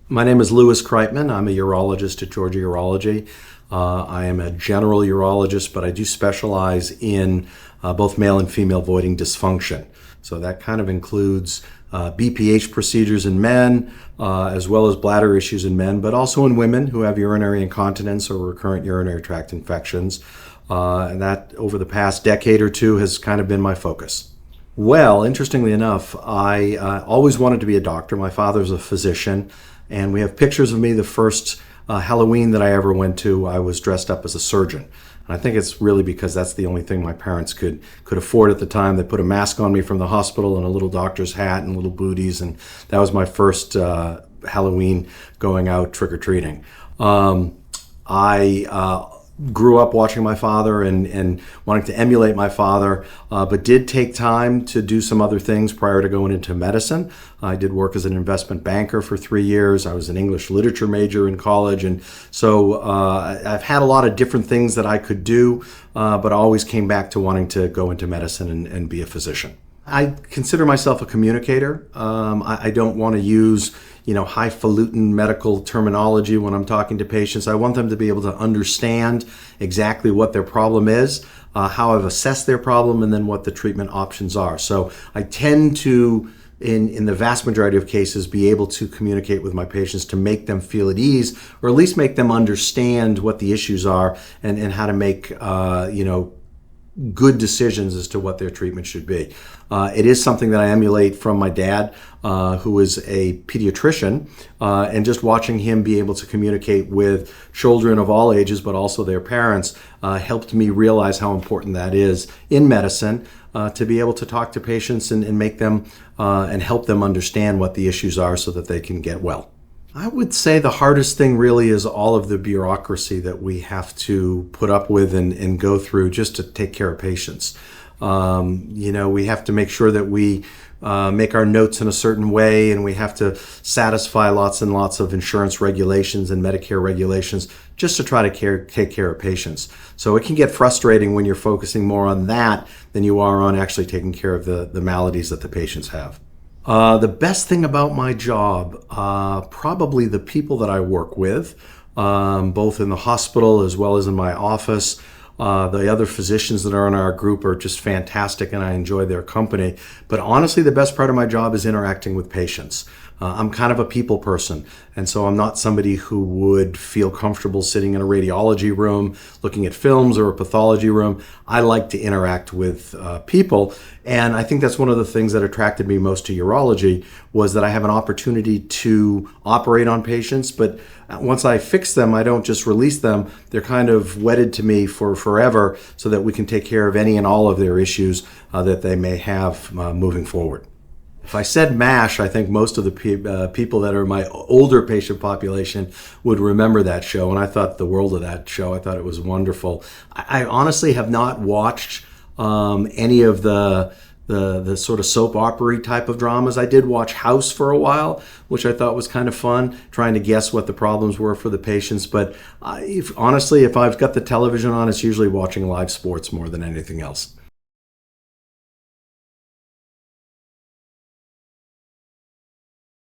My name is Kriteman. I'm a urologist at Georgia Urology. I am a general urologist, but I do specialize in both male and female voiding dysfunction. So that kind of includes BPH procedures in men, as well as bladder issues in men, but also in women who have urinary incontinence or recurrent urinary tract infections. And that, over the past decade or two, has kind of been my focus. Well, interestingly enough, I always wanted to be a doctor. My father's a physician, and we have pictures of me the first Halloween that I ever went to. I was dressed up as a surgeon. And I think it's really because that's the only thing my parents could afford at the time. They put a mask on me from the hospital and a little doctor's hat and little booties, and that was my first Halloween going out trick-or-treating. I grew up watching my father and wanting to emulate my father, but did take time to do some other things prior to going into medicine. I did work as an investment banker for 3 years. I was an English literature major in college, and so I've had a lot of different things that I could do, but I always came back to wanting to go into medicine and be a physician. I consider myself a communicator. I don't want to use highfalutin medical terminology when I'm talking to patients. I want them to be able to understand exactly what their problem is, how I've assessed their problem, and then what the treatment options are. So I tend to, in the vast majority of cases, be able to communicate with my patients to make them feel at ease, or at least make them understand what the issues are and how to make good decisions as to what their treatment should be. It is something that I emulate from my dad, who is a pediatrician, and just watching him be able to communicate with children of all ages, but also their parents, helped me realize how important that is in medicine, to be able to talk to patients and make them and help them understand what the issues are so that they can get well. I would say the hardest thing really is all of the bureaucracy that we have to put up with and go through just to take care of patients. We have to make sure that we make our notes in a certain way, and we have to satisfy lots and lots of insurance regulations and Medicare regulations just to try to take care of patients. So it can get frustrating when you're focusing more on that than you are on actually taking care of the maladies that the patients have. The best thing about my job, probably the people that I work with, both in the hospital as well as in my office. The other physicians that are in our group are just fantastic, and I enjoy their company. But honestly, the best part of my job is interacting with patients. I'm kind of a people person, and so I'm not somebody who would feel comfortable sitting in a radiology room looking at films or a pathology room. I like to interact with people, and I think that's one of the things that attracted me most to urology, was that I have an opportunity to operate on patients, but once I fix them, I don't just release them. They're kind of wedded to me for forever, so that we can take care of any and all of their issues that they may have moving forward. If I said MASH, I think most of the people that are my older patient population would remember that show, and I thought the world of that show. I thought it was wonderful. I honestly have not watched any of the sort of soap opera type of dramas. I did watch House for a while, which I thought was kind of fun, trying to guess what the problems were for the patients. But if I've got the television on, it's usually watching live sports more than anything else.